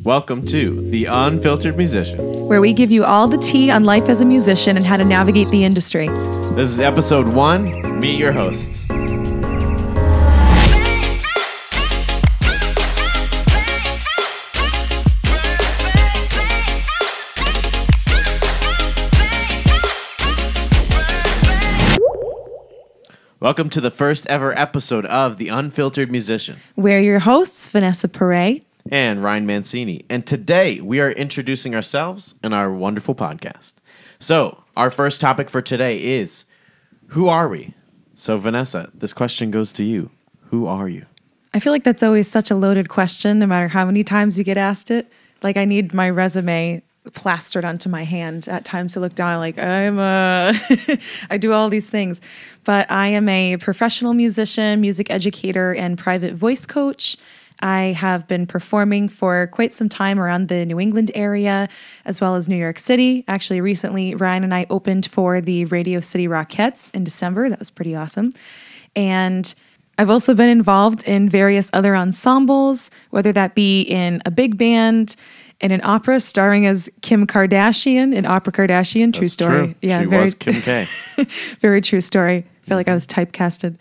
Welcome to The Unfiltered Musician, where we give you all the tea on life as a musician and how to navigate the industry. This is episode 1. Meet your hosts. Welcome to the first ever episode of The Unfiltered Musician. We're your hosts, Vanessa Perret and Ryan Mancini. And today we are introducing ourselves and our wonderful podcast. So our first topic for today is, who are we? So Vanessa, this question goes to you. Who are you? I feel like that's always such a loaded question, no matter how many times you get asked it. Like I need my resume plastered onto my hand at times to look down like I do all these things. But I am a professional musician, music educator, and private voice coach. I have been performing for quite some time around the New England area, as well as New York City. Actually, recently, Ryan and I opened for the Radio City Rockettes in December. That was pretty awesome. And I've also been involved in various other ensembles, whether that be in a big band, in an opera starring as Kim Kardashian in Opera Kardashian. True story. True. Yeah, she was Kim K. Very true story. I feel like I was typecasted.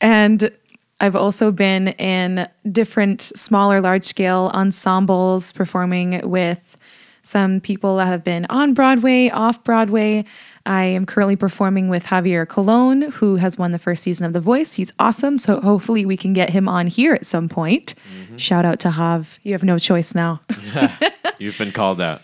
And I've also been in different smaller, large-scale ensembles performing with some people that have been on Broadway, off Broadway. I am currently performing with Javier Colon, who has won the first season of The Voice. He's awesome, so hopefully we can get him on here at some point. Mm-hmm. Shout out to Jav. You have no choice now. You've been called out.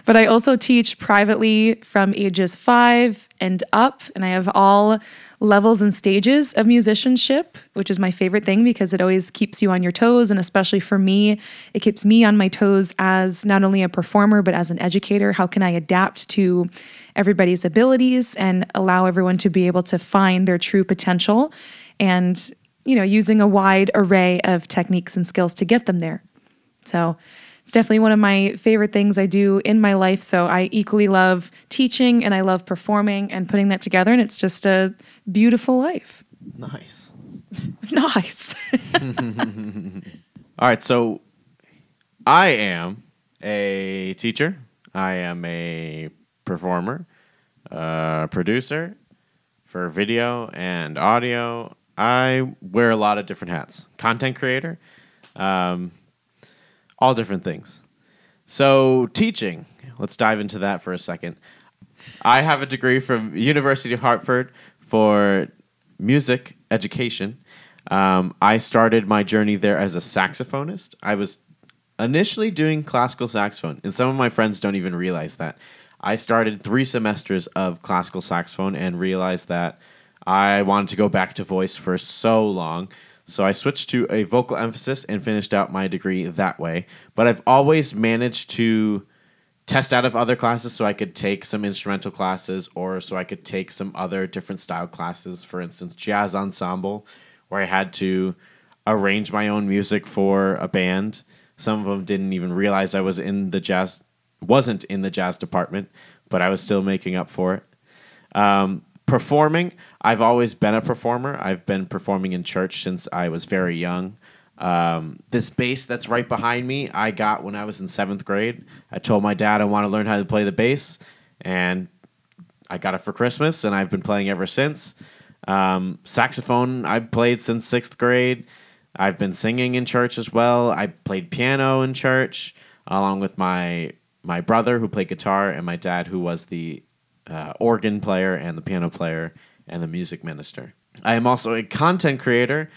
But I also teach privately from ages 5 and up, and I have all levels and stages of musicianship, which is my favorite thing because it always keeps you on your toes. And especially for me, it keeps me on my toes as not only a performer, but as an educator. How can I adapt to everybody's abilities and allow everyone to be able to find their true potential and, you know, using a wide array of techniques and skills to get them there. So it's definitely one of my favorite things I do in my life. So I equally love teaching and I love performing and putting that together. And it's just a beautiful life. Nice. Nice. All right. So I am a teacher. I am a performer, producer for video and audio. I wear a lot of different hats. Content creator. All different things. So teaching, let's dive into that for a second. I have a degree from University of Hartford for music education. I started my journey there as a saxophonist. I was initially doing classical saxophone, and some of my friends don't even realize that. I started 3 semesters of classical saxophone and realized that I wanted to go back to voice for so long. So I switched to a vocal emphasis and finished out my degree that way. But I've always managed to test out of other classes so I could take some instrumental classes or so I could take some other different style classes. For instance, jazz ensemble, where I had to arrange my own music for a band. Some of them didn't even realize I wasn't in the jazz department, but I was still making up for it. Performing, I've always been a performer. I've been performing in church since I was very young. This bass that's right behind me, I got when I was in 7th grade. I told my dad I want to learn how to play the bass, and I got it for Christmas, and I've been playing ever since. Saxophone, I've played since 6th grade. I've been singing in church as well. I played piano in church, along with my brother who played guitar, and my dad who was the organ player and the piano player and the music minister. I am also a content creator.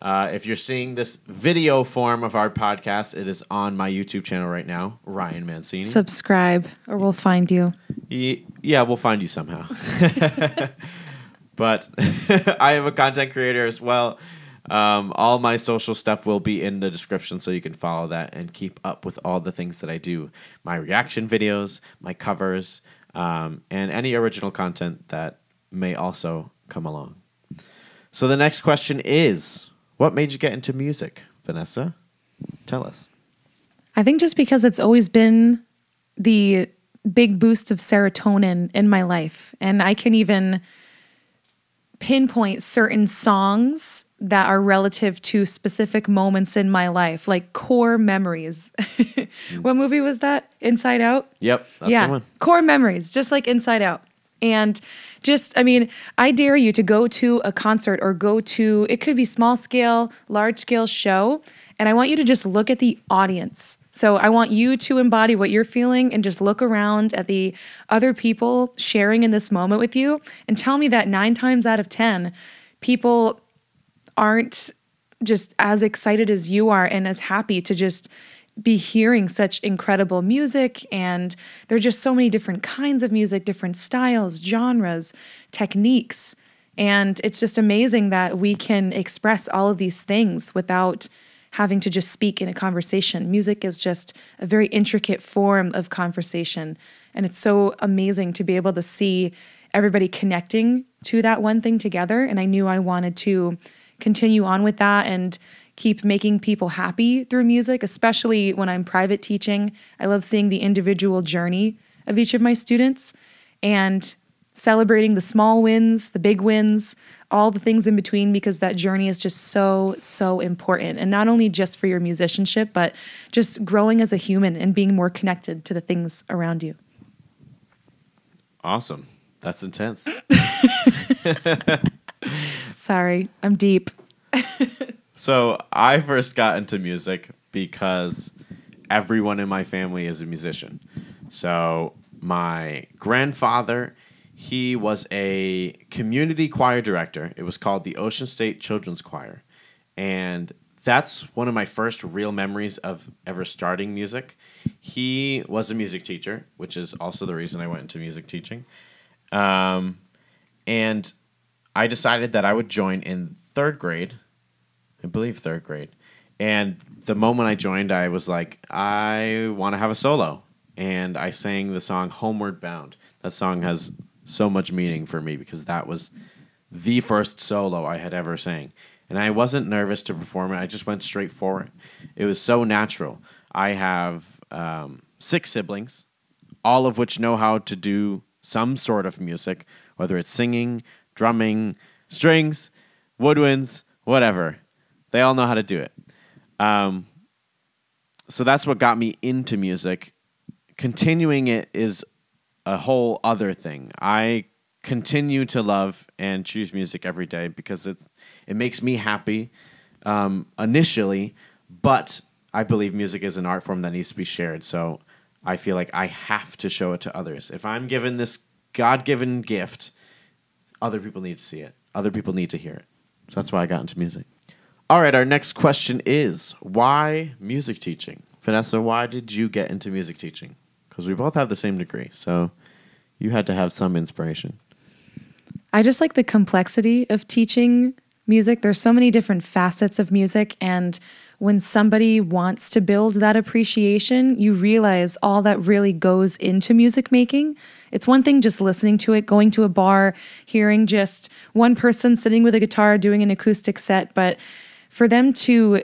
If you're seeing this video form of our podcast, it is on my YouTube channel right now, Ryan Mancini. Subscribe or we'll find you. Yeah, we'll find you somehow. But I am a content creator as well. All my social stuff will be in the description so you can follow that and keep up with all the things that I do. My reaction videos, my covers, and any original content that may also come along. So the next question is, what made you get into music, Vanessa? Tell us. I think just because it's always been the big boost of serotonin in my life. And I can even pinpoint certain songs that are relative to specific moments in my life, like core memories. What movie was that? Inside Out? Yep, that's the one. Core memories, just like Inside Out. And just, I mean, I dare you to go to a concert or go to, it could be small scale, large scale show. And I want you to just look at the audience. So I want you to embody what you're feeling and just look around at the other people sharing in this moment with you and tell me that 9 times out of 10, people aren't just as excited as you are and as happy to just be hearing such incredible music. And there are just so many different kinds of music, different styles, genres, techniques. And it's just amazing that we can express all of these things without having to just speak in a conversation. Music is just a very intricate form of conversation. And it's so amazing to be able to see everybody connecting to that one thing together. And I knew I wanted to continue on with that and keep making people happy through music, especially when I'm private teaching. I love seeing the individual journey of each of my students and celebrating the small wins, the big wins, all the things in between, because that journey is just so, so important. And not only just for your musicianship, but just growing as a human and being more connected to the things around you. Awesome. That's intense. Sorry, I'm deep. So I first got into music because everyone in my family is a musician. So my grandfather, he was a community choir director. It was called the Ocean State Children's Choir. And that's one of my first real memories of ever starting music. He was a music teacher, which is also the reason I went into music teaching. And I decided that I would join in 3rd grade. I believe 3rd grade. And the moment I joined, I was like, I want to have a solo. And I sang the song Homeward Bound. That song has so much meaning for me because that was the first solo I had ever sang. And I wasn't nervous to perform it. I just went straight for it. It was so natural. I have 6 siblings, all of which know how to do some sort of music, whether it's singing, drumming, strings, woodwinds, whatever. They all know how to do it. So that's what got me into music. Continuing it is a whole other thing. I continue to love and choose music every day because it makes me happy initially, but I believe music is an art form that needs to be shared. So I feel like I have to show it to others. If I'm given this God-given gift, other people need to see it. Other people need to hear it. So that's why I got into music. All right, our next question is, why music teaching? Vanessa, why did you get into music teaching? Because we both have the same degree, so you had to have some inspiration. I just like the complexity of teaching music. There's so many different facets of music, and when somebody wants to build that appreciation, you realize all that really goes into music making. It's one thing just listening to it, going to a bar, hearing just one person sitting with a guitar doing an acoustic set, but for them to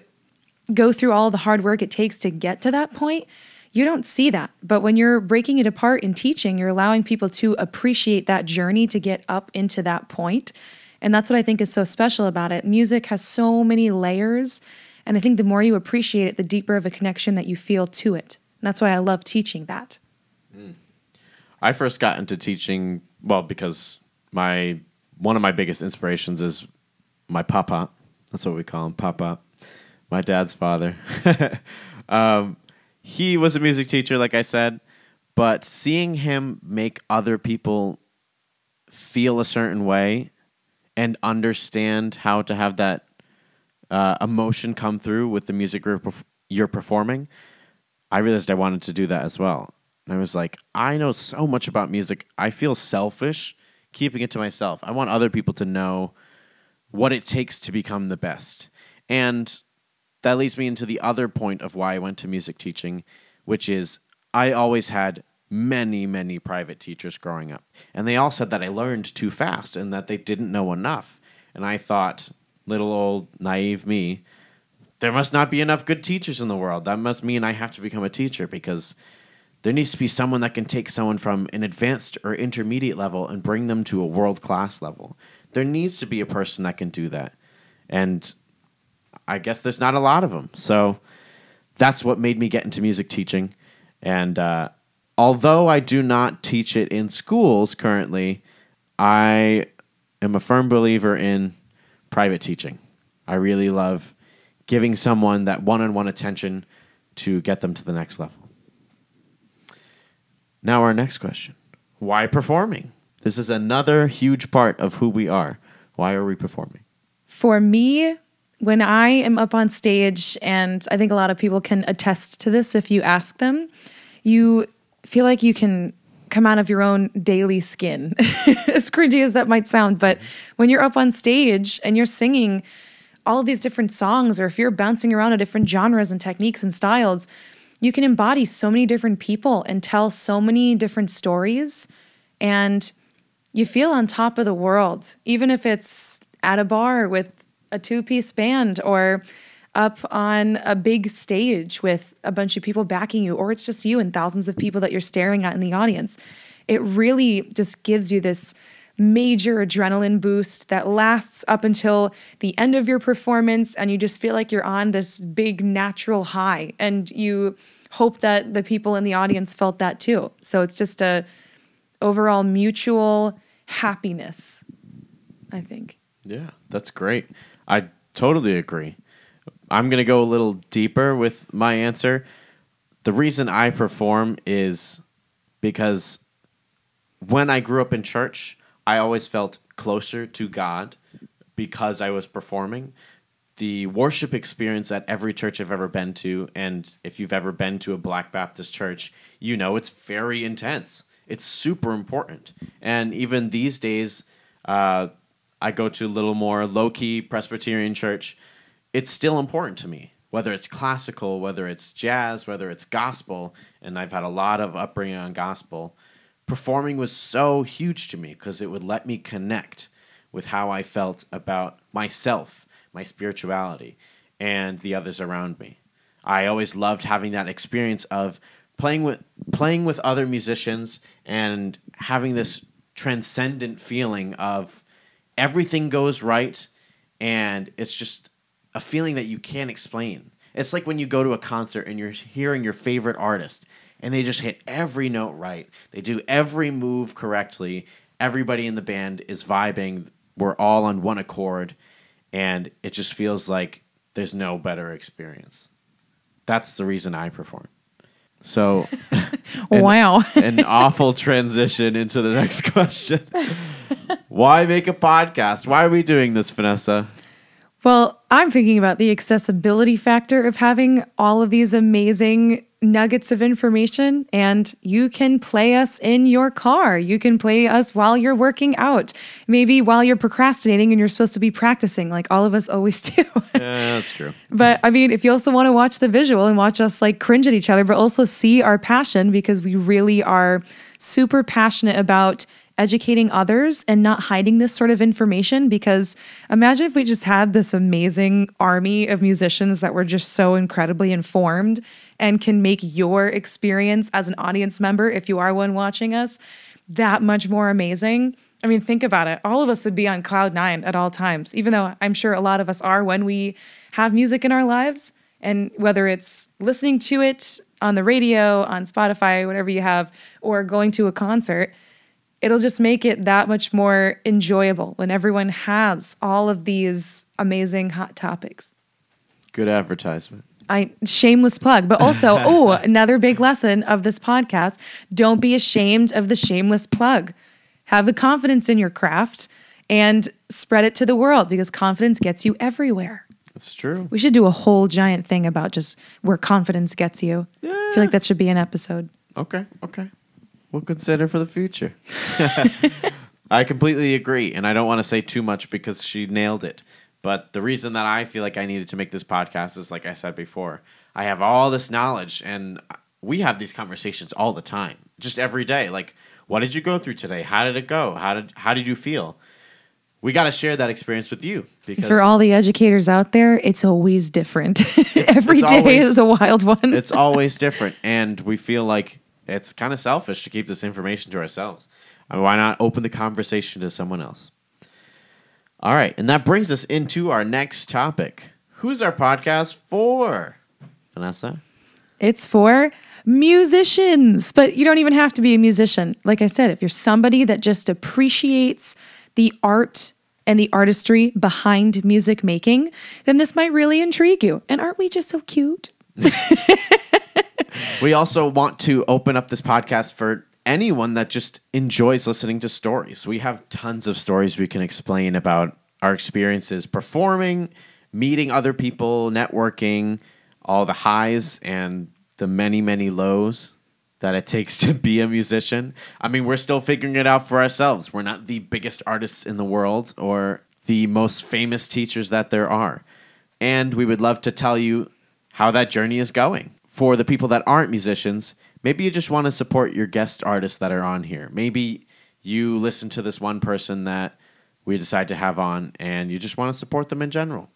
go through all the hard work it takes to get to that point, you don't see that. But when you're breaking it apart in teaching, you're allowing people to appreciate that journey to get up into that point. And that's what I think is so special about it. Music has so many layers. And I think the more you appreciate it, the deeper of a connection that you feel to it. And that's why I love teaching that. I first got into teaching, well, because one of my biggest inspirations is my papa. That's what we call him, papa. My dad's father. He was a music teacher, like I said, but seeing him make other people feel a certain way and understand how to have that emotion come through with the music you're performing, I realized I wanted to do that as well. And I was like, I know so much about music. I feel selfish keeping it to myself. I want other people to know what it takes to become the best. And that leads me into the other point of why I went to music teaching, which is I always had many, many private teachers growing up. And they all said that I learned too fast and that they didn't know enough. And I thought, little old naive me, there must not be enough good teachers in the world. That must mean I have to become a teacher because there needs to be someone that can take someone from an advanced or intermediate level and bring them to a world-class level. There needs to be a person that can do that. And I guess there's not a lot of them. So that's what made me get into music teaching. And although I do not teach it in schools currently, I am a firm believer in private teaching. I really love giving someone that one-on-one attention to get them to the next level. Now our next question. Why performing? This is another huge part of who we are. Why are we performing? For me, when I am up on stage, and I think a lot of people can attest to this if you ask them, you feel like you can come out of your own daily skin. As cringy as that might sound, but when you're up on stage and you're singing all of these different songs, or if you're bouncing around to different genres and techniques and styles, you can embody so many different people and tell so many different stories, and you feel on top of the world, even if it's at a bar with a two-piece band or up on a big stage with a bunch of people backing you, or it's just you and thousands of people that you're staring at in the audience. It really just gives you this major adrenaline boost that lasts up until the end of your performance, and you just feel like you're on this big natural high, and you hope that the people in the audience felt that too. So it's just a overall mutual happiness, I think. Yeah, that's great. I totally agree. I'm going to go a little deeper with my answer. The reason I perform is because when I grew up in church, I always felt closer to God because I was performing. The worship experience at every church I've ever been to, and if you've ever been to a Black Baptist church, you know it's very intense. It's super important. And even these days, I go to a little more low-key Presbyterian church. It's still important to me, whether it's classical, whether it's jazz, whether it's gospel, and I've had a lot of upbringing on gospel. Performing was so huge to me because it would let me connect with how I felt about myself, my spirituality, and the others around me. I always loved having that experience of playing with other musicians and having this transcendent feeling of everything goes right, and it's just a feeling that you can't explain. It's like when you go to a concert and you're hearing your favorite artist and they just hit every note right. They do every move correctly. Everybody in the band is vibing. We're all on one accord, and it just feels like there's no better experience. That's the reason I perform. So, Wow. An awful transition into the next question. Why make a podcast? Why are we doing this, Vanessa? Well, I'm thinking about the accessibility factor of having all of these amazing nuggets of information, and you can play us in your car. You can play us while you're working out, maybe while you're procrastinating and you're supposed to be practicing like all of us always do. Yeah, that's true. But I mean, if you also want to watch the visual and watch us like cringe at each other, but also see our passion, because we really are super passionate about educating others and not hiding this sort of information. Because imagine if we just had this amazing army of musicians that were just so incredibly informed and can make your experience as an audience member, if you are one watching us, that much more amazing. I mean, think about it. All of us would be on cloud nine at all times, even though I'm sure a lot of us are when we have music in our lives. And whether it's listening to it on the radio, on Spotify, whatever you have, or going to a concert, it'll just make it that much more enjoyable when everyone has all of these amazing hot topics. Good advertisement. Shameless plug, but also, another big lesson of this podcast: don't be ashamed of the shameless plug. Have the confidence in your craft and spread it to the world, because confidence gets you everywhere. That's true. We should do a whole giant thing about just where confidence gets you. Yeah. I feel like that should be an episode. Okay. We'll consider for the future. I completely agree, and I don't want to say too much because she nailed it. But the reason that I feel like I needed to make this podcast is, like I said before, I have all this knowledge, and we have these conversations all the time, just every day. Like, what did you go through today? How did it go? How did you feel? We got to share that experience with you. Because for all the educators out there, it's always different. Every day is a wild one. It's always different, and we feel like it's kind of selfish to keep this information to ourselves. I mean, why not open the conversation to someone else? All right, and that brings us into our next topic. Who's our podcast for, Vanessa? It's for musicians, but you don't even have to be a musician. Like I said, if you're somebody that just appreciates the art and the artistry behind music making, then this might really intrigue you. And aren't we just so cute? We also want to open up this podcast for anyone that just enjoys listening to stories. We have tons of stories we can explain about our experiences performing, meeting other people, networking, all the highs and the many, many lows that it takes to be a musician. I mean, we're still figuring it out for ourselves. We're not the biggest artists in the world or the most famous teachers that there are. And we would love to tell you how that journey is going. For the people that aren't musicians, maybe you just want to support your guest artists that are on here. Maybe you listen to this one person that we decide to have on and you just want to support them in general.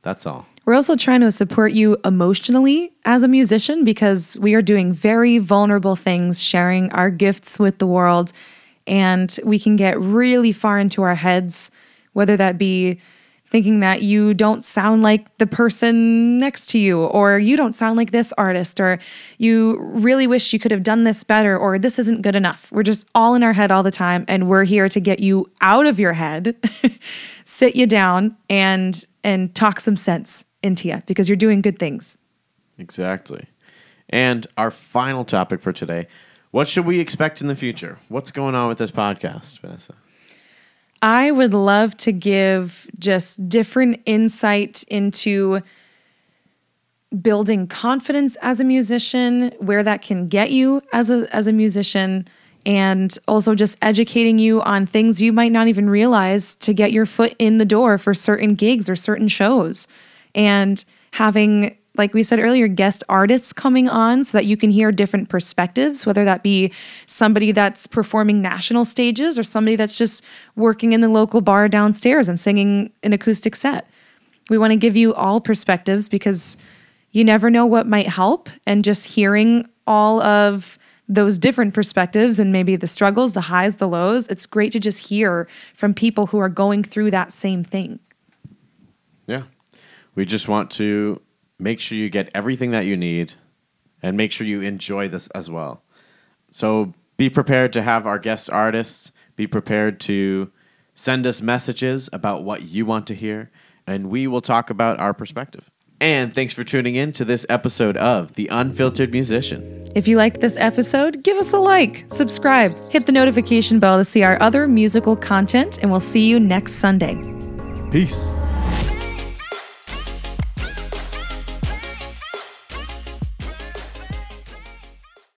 That's all. We're also trying to support you emotionally as a musician because we are doing very vulnerable things, sharing our gifts with the world, and we can get really far into our heads, whether that be thinking that you don't sound like the person next to you, or you don't sound like this artist, or you really wish you could have done this better, or this isn't good enough. We're just all in our head all the time, and we're here to get you out of your head, sit you down, and talk some sense into you because you're doing good things. Exactly. And our final topic for today, what should we expect in the future? What's going on with this podcast, Vanessa? I would love to give just different insight into building confidence as a musician, where that can get you as a musician, and also just educating you on things you might not even realize to get your foot in the door for certain gigs or certain shows. And having, like we said earlier, guest artists coming on so that you can hear different perspectives, whether that be somebody that's performing national stages or somebody that's just working in the local bar downstairs and singing an acoustic set. We want to give you all perspectives because you never know what might help, and just hearing all of those different perspectives and maybe the struggles, the highs, the lows, it's great to just hear from people who are going through that same thing. Yeah. We just want to make sure you get everything that you need and make sure you enjoy this as well. So be prepared to have our guest artists, be prepared to send us messages about what you want to hear, and we will talk about our perspective. And thanks for tuning in to this episode of The Unfiltered Musician. If you liked this episode, give us a like, subscribe, hit the notification bell to see our other musical content, and we'll see you next Sunday. Peace.